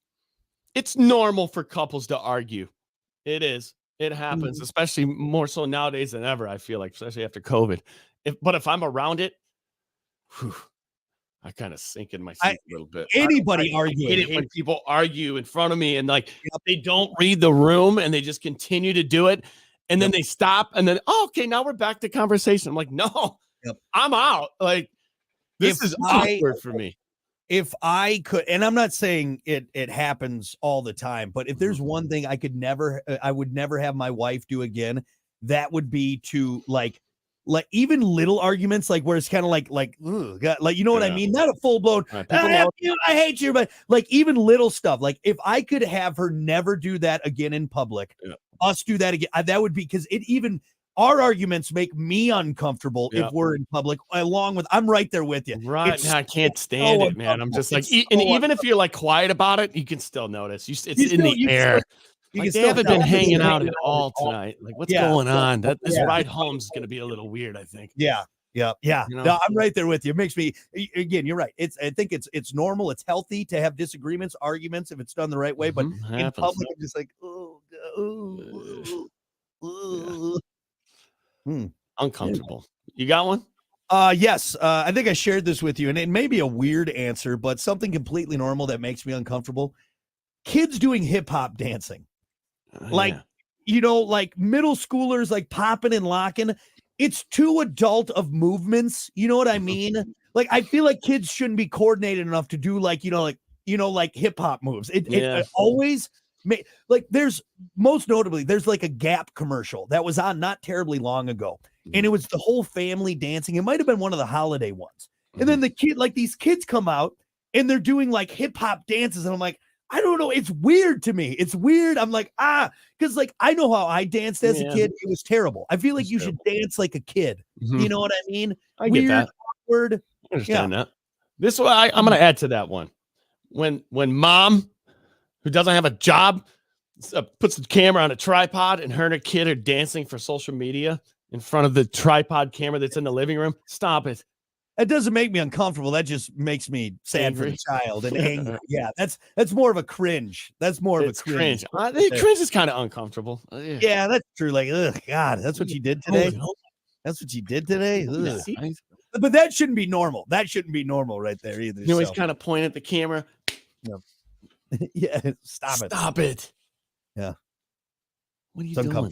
it's normal for couples to argue. It is. It happens, especially more so nowadays than ever, I feel like, especially after COVID. But if I'm around it, I kind of sink in my seat a little bit. Anybody I arguing. hate it when people argue in front of me and like they don't read the room and they just continue to do it. And then they stop and then, okay, now we're back to conversation. I'm like, no, I'm out. Like, this is awkward for me. If I could, and I'm not saying it happens all the time, but if there's one thing I would never have my wife do again, that would be to like even little arguments, like where it's kind of like, you know what I mean? Not a full blown, I hate you, but like even little stuff. Like if I could have her never do that again in public, us do that again, that would be because our arguments make me uncomfortable if we're in public, along with, I'm right there with you. Right. I can't stand it, man. I'm just like, and even if you're like quiet about it, you can still notice. It's in the air. They haven't been hanging out at all tonight. Like, what's going on? This ride home is going to be a little weird, I think. Yeah. No, I'm right there with you. It makes me, again, you're right. I think it's normal. It's healthy to have disagreements, arguments, if it's done the right way. But in public, I'm just like, uncomfortable. You got one? Yes. I think I shared this with you, and it may be a weird answer, but something completely normal that makes me uncomfortable. Kids doing hip hop dancing. Like middle schoolers, like popping and locking. It's too adult of movements. You know what I mean? Like, I feel like kids shouldn't be coordinated enough to do like hip hop moves. It always there's most notably, there's like a Gap commercial that was on not terribly long ago. And it was the whole family dancing. It might've been one of the holiday ones. And then these kids come out and they're doing like hip hop dances. And I'm like, I don't know. It's weird to me. It's weird. I'm like, because like I know how I danced as a kid. It was terrible. I feel like you should dance like a kid. You know what I mean? I get that. Awkward. I understand that. This way, I'm going to add to that one. When mom, who doesn't have a job, puts the camera on a tripod, and her and her kid are dancing for social media in front of the tripod camera that's in the living room. Stop it. That doesn't make me uncomfortable. That just makes me sad for the child and angry. Yeah, that's more of a cringe. That's more of a cringe. Cringe is kind of uncomfortable. Yeah, that's true. Like, ugh, God, that's what you did today. That's what you did today. But that shouldn't be normal. That shouldn't be normal right there either. You always kind of point at the camera. Yeah, stop it. Yeah. What are you doing?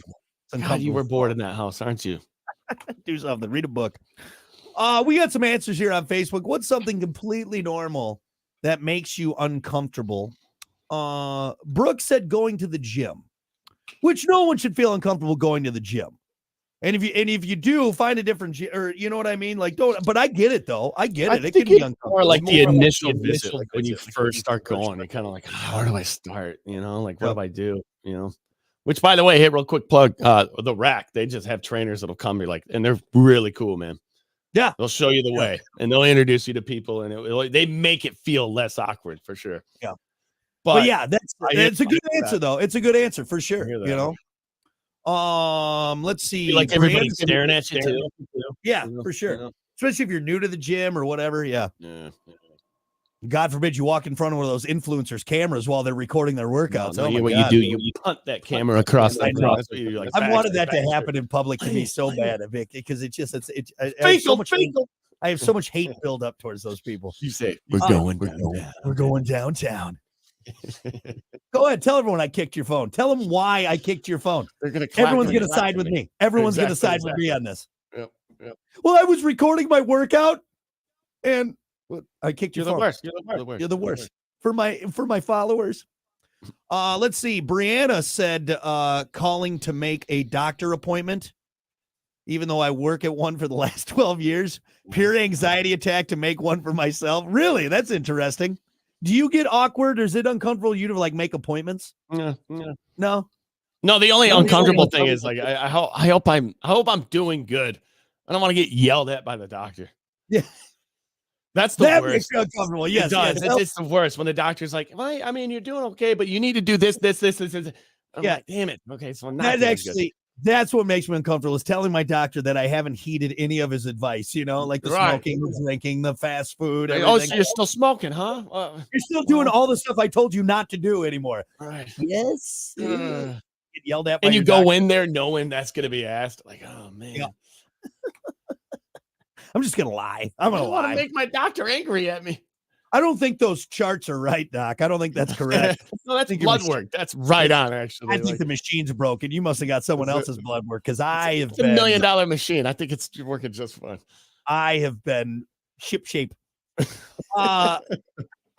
God, you were bored in that house, aren't you? Do something. Read a book. We got some answers here on Facebook. What's something completely normal that makes you uncomfortable? Brooke said going to the gym, which no one should feel uncomfortable going to the gym. And if you do, find a different gym, or you know what I mean? Like, don't. But I get it though. I get it. It can be uncomfortable. Or like the initial visit, like when you first start going, you're kind of like, where do I start? You know, like what do I do? You know. Which, by the way, hey, real quick plug, the Rack. They just have trainers that'll come be like, and they're really cool, man. Yeah, they'll show you the way, and they'll introduce you to people, and they make it feel less awkward for sure. Yeah, but yeah, it's a good answer though. It's a good answer for sure. You know. Let's see. Like everybody's staring at you too. Yeah, for sure. Especially if you're new to the gym or whatever. Yeah. God forbid you walk in front of one of those influencers' cameras while they're recording their workouts. What you do, you punt that camera across that cross. I've wanted that to happen in public to me so bad, Vic, because it's just I have so much hate build up towards those people. You say we're going downtown. Go ahead, tell everyone I kicked your phone. Tell them why I kicked your phone. Everyone's gonna side with me. Everyone's gonna side with me on this. Yep. Well, I was recording my workout and I kicked your phone. You're the worst. For my followers. Let's see. Brianna said calling to make a doctor appointment, even though I work at one for the last 12 years. Pure anxiety attack to make one for myself. Really? That's interesting. Do you get awkward or is it uncomfortable you to like make appointments? No. No, the only uncomfortable thing is like I hope I'm doing good. I don't want to get yelled at by the doctor. Yeah. That's the worst. Makes you uncomfortable. Yes, it does. It's the worst when the doctor's like, well, I mean, you're doing okay, but you need to do this. I'm like, damn it. Okay, so that's what makes me uncomfortable is telling my doctor that I haven't heeded any of his advice. You know, like the smoking, the drinking, the fast food. Oh, so you're still smoking, huh? You're still doing all the stuff I told you not to do anymore. Right. Yes. Get yelled at. And you go in there knowing that's going to be asked. Like, oh man. Yeah. I'm just gonna lie. I'm gonna lie. Want to make my doctor angry at me. I don't think those charts are right, Doc. I don't think that's correct. No, that's blood work. That's right on, actually. I think the machine's broken. You must have got someone else's blood work because I have been $1 million machine. I think it's working just fine. I have been shipshape.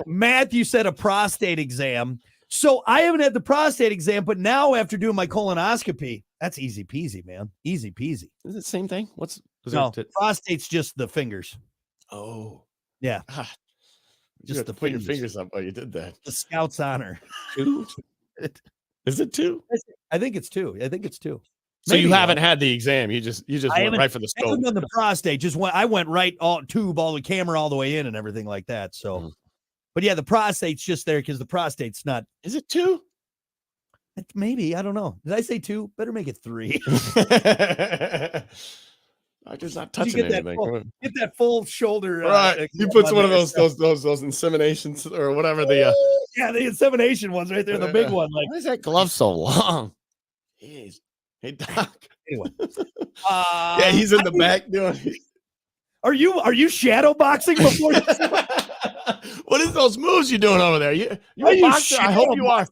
Matthew said a prostate exam. So I haven't had the prostate exam, but now after doing my colonoscopy, that's easy peasy, man. Easy peasy. Is it the same thing? Prostate's just the fingers. Oh, yeah. Just to put your fingers up while you did that. The Scout's honor. 2? Is it 2? I think it's 2. So maybe you haven't had the exam. You just went right for the scope. I haven't done the prostate. I went right all the camera all the way in and everything like that. So, but yeah, the prostate's just there because the prostate's not. Is it 2? Maybe, I don't know. Did I say 2? Better make it 3. I'm just not touching anything. Get that full shoulder. Right. He puts one of those inseminations or whatever the the insemination ones right there, the big one. Like, why is that glove so long? Jeez. Hey, Doc. Anyway. Yeah, he's in the back doing. Are you shadow boxing before? What is those moves you're doing over there? You a boxer? I hope you are.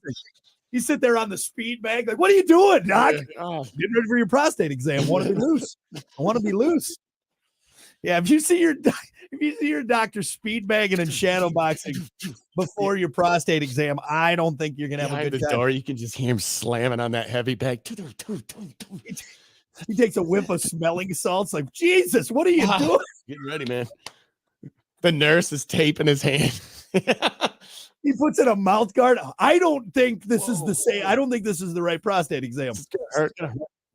You sit there on the speed bag, like, what are you doing, Doc? Getting ready for your prostate exam. Want to be loose? I want to be loose. Yeah, if you see your doctor speed bagging and shadow boxing before your prostate exam, I don't think you're gonna have a good time. Door, you can just hear him slamming on that heavy bag. He takes a whiff of smelling salts, like, Jesus, what are you doing? Getting ready, man. The nurse is taping his hand. He puts in a mouth guard. I don't think this is the same. I don't think this is the right prostate exam.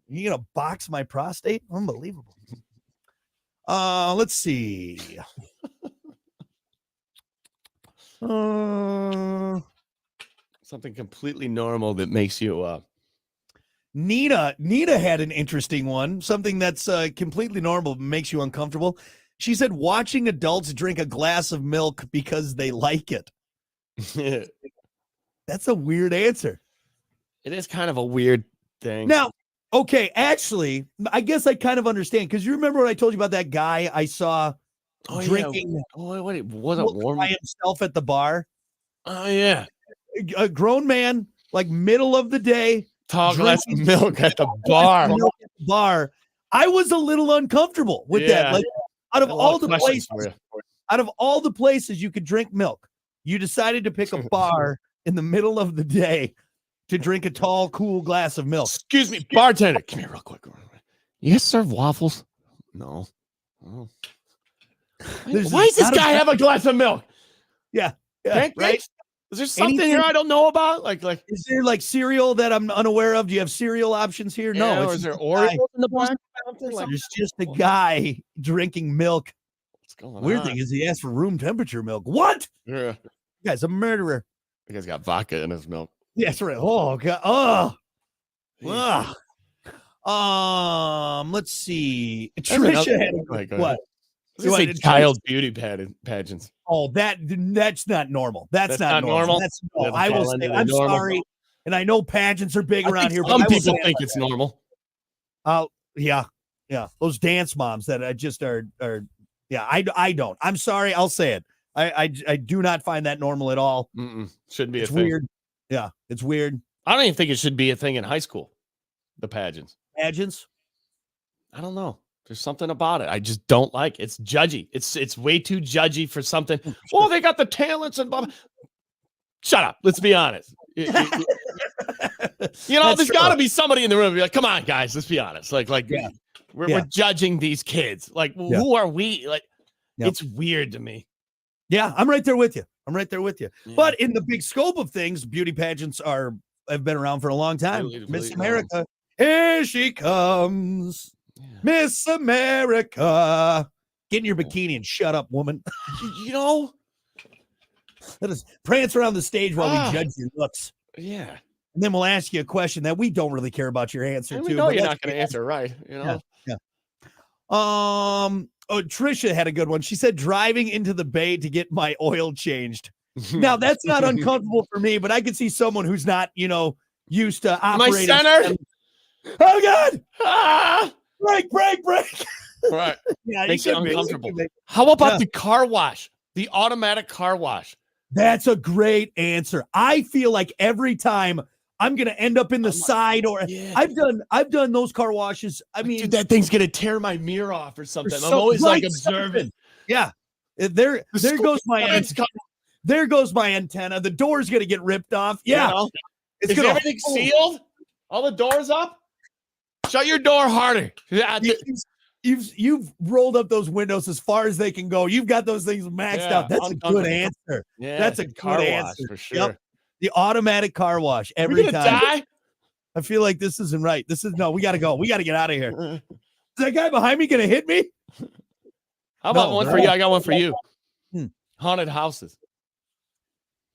You gonna box my prostate? Unbelievable. Let's see. Something completely normal that makes you. Nina had an interesting one. Something that's completely normal but makes you uncomfortable. She said watching adults drink a glass of milk because they like it. That's a weird answer. It is kind of a weird thing. Now, okay, actually, I guess I kind of understand because you remember what I told you about that guy I saw drinking. Yeah. Oh, what? It wasn't warm by himself at the bar. Oh yeah, a grown man, like middle of the day, tall glass of milk at the bar. I was a little uncomfortable with that. Like out of all the places you could drink milk, you decided to pick a bar in the middle of the day to drink a tall, cool glass of milk. Excuse me, bartender. Come here real quick. You guys serve waffles? No. Oh. Why does this guy have a glass of milk? Yeah, right. Is there something here I don't know about? Like, is there like cereal that I'm unaware of? Do you have cereal options here? Yeah, no. Is there Oreos in the bar? There's just a guy drinking milk. What's going Weird on? thing is he asked for room temperature milk. What? Yeah. You guy's a murderer. The guy's got vodka in his milk. Yeah, that's right. Oh god. Let's see. Trisha had what? Say child beauty pageants. Oh, that's not normal. That's not normal. I will say I'm sorry. And I know pageants are big around here. Some people think it's normal. Yeah. Those dance moms that I just are. Yeah, I don't. I'm sorry. I'll say it. I do not find that normal at all. Shouldn't be. It's a thing. Weird. Yeah, it's weird. I don't even think it should be a thing in high school. The pageants. I don't know. There's something about it I just don't like. It's judgy. It's way too judgy for something. Oh, they got the talents and blah, blah. Shut up. Let's be honest. You know, there's got to be somebody in the room. Be like, come on, guys. Let's be honest. We're judging these kids. Like, who are we? Like, it's weird to me. Yeah, I'm right there with you. Yeah. But in the big scope of things, beauty pageants have been around for a long time. Miss America, here she comes. Yeah. Miss America. Get in your bikini and shut up, woman. Let us prance around the stage while we judge your looks. Yeah. And then we'll ask you a question that we don't really care about your answer to. We know you're not going to answer right. Yeah. Trisha had a good one. She said driving into the bay to get my oil changed. Now that's not uncomfortable for me, but I could see someone who's not, used to operating. My center. Oh God! Break! Right. Yeah, makes you uncomfortable. How about the car wash? The automatic car wash. That's a great answer. I feel like every time I'm gonna end up in the side, or I've done those car washes. I mean, dude, that thing's gonna tear my mirror off or something. I'm always observing. Yeah, there goes my antenna. There goes my antenna. The door's gonna get ripped off. Yeah, is everything sealed? All the doors up? Shut your door harder. Yeah, you've rolled up those windows as far as they can go. You've got those things maxed out. That's a good answer. Yeah, that's a car good wash answer for sure. Yep. The automatic car wash every time. Die? I feel like this isn't right. We got to go. We got to get out of here. Is that guy behind me gonna hit me? How about one for you? I got one for you. Haunted houses.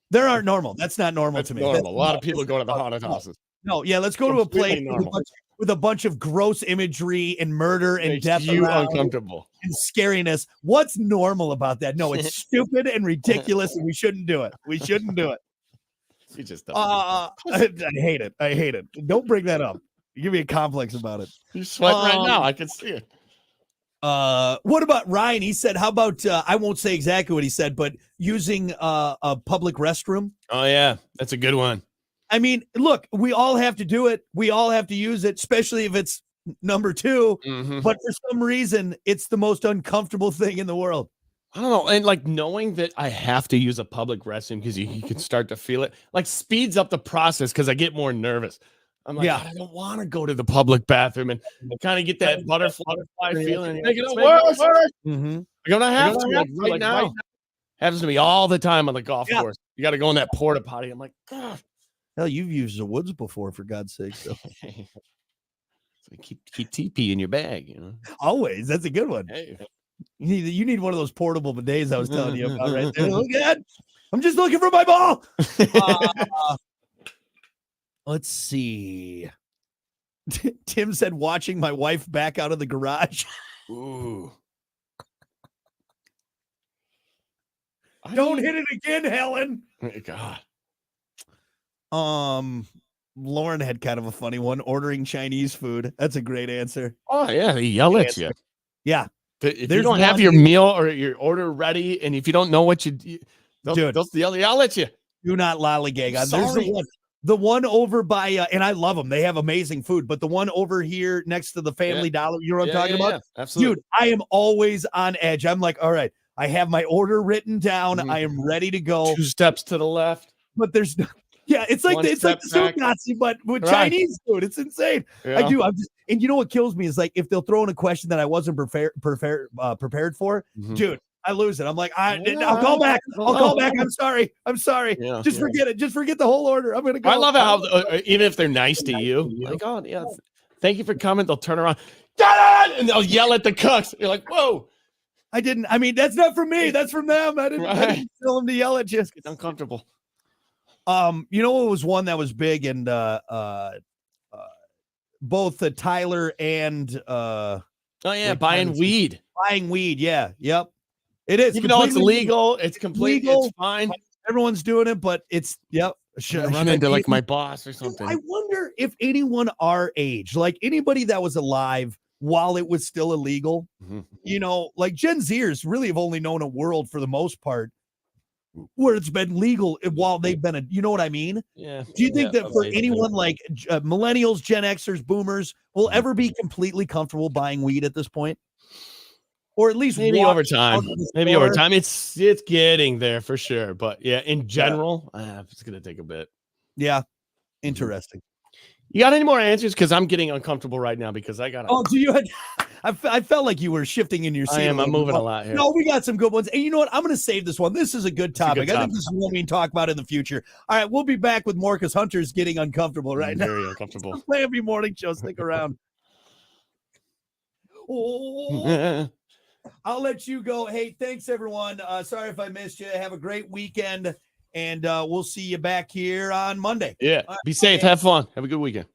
There aren't normal. That's not normal to me. Normal. A lot of people go to the haunted houses. No, yeah, let's go to a place with a bunch of gross imagery and murder and death. You uncomfortable and scariness. What's normal about that? No, it's stupid and ridiculous, and we shouldn't do it. We just don't. I hate it. Don't bring that up. You give me a complex about it. You're sweating right now. I can see it. What about Ryan? He said, how about I won't say exactly what he said, but using a public restroom. Oh yeah, that's a good one. I mean, look, we all have to do it. We all have to use it, especially if it's number 2. Mm-hmm. But for some reason, it's the most uncomfortable thing in the world. I don't know. And like knowing that I have to use a public restroom because you can start to feel it, like speeds up the process because I get more nervous. I'm like, I don't want to go to the public bathroom and kind of get that butterfly feeling. Make it worse. Mm-hmm. I don't have to right now. Happens to me all the time on the golf course. You got to go in that porta potty. I'm like, God. Hell, you've used the woods before, for God's sake. So keep TP in your bag, Always. That's a good one. Hey. You need one of those portable bidets I was telling you about right there. Look at, I'm just looking for my ball. Let's see. Tim said, watching my wife back out of the garage. Ooh. Don't hit it again, Helen. Oh, God. Lauren had kind of a funny one. Ordering Chinese food. That's a great answer. Oh, yeah. They yell at you. Yeah. If you don't have your meal or your order ready, and if you don't know what they'll yell at you. Do not lollygag on. Sorry. There's the one over by, and I love them. They have amazing food, but the one over here next to the Family Dollar, you know what I'm talking about? Yeah, absolutely. Dude, I am always on edge. I'm like, all right, I have my order written down. Mhm. I am ready to go. 2 steps to the left. But there's no, it's like the soup Nazi, but with Chinese food. It's insane. Yeah. I do. And you know what kills me is like if they'll throw in a question that I wasn't prepared for, dude. I lose it. I'm like, I'll call back. I'll call back. I'm sorry. Yeah, just forget it. Just forget the whole order. I'm gonna go. I love it how even if they're nice to you, like, oh yeah, thank you for coming. They'll turn around, and they'll yell at the cooks. You're like, whoa. I didn't. I mean, that's not from me. That's from them. I didn't tell them to yell at you. It's uncomfortable. You know what was one that was big and both Tyler and buying weed. Buying weed. Yeah. Yep. It is. Even though it's illegal, it's complete. Legal. It's fine. Everyone's doing it, but it's Should run into like my boss or something. I wonder if anyone our age, like anybody that was alive while it was still illegal, you know, like Gen Zers really have only known a world for the most part where it's been legal while they've been you know what I mean? Yeah. Do you think that for anyone like millennials, Gen Xers, boomers will ever be completely comfortable buying weed at this point? Or at least maybe over time. Maybe over time. It's getting there for sure. But yeah, in general, it's gonna take a bit. Yeah. Interesting. You got any more answers? Because I'm getting uncomfortable right now because I got. Oh, do you? I felt like you were shifting in your seat. I'm moving a lot here. No, we got some good ones. And you know what? I'm going to save this one. This is a good topic. I think this is one we can talk about in the future. All right, we'll be back with more because Hunter's getting uncomfortable right now. Very uncomfortable. Play every morning show. Stick around. I'll let you go. Hey, thanks everyone. Sorry if I missed you. Have a great weekend, and we'll see you back here on Monday. Yeah. Be safe. Have fun. Have a good weekend.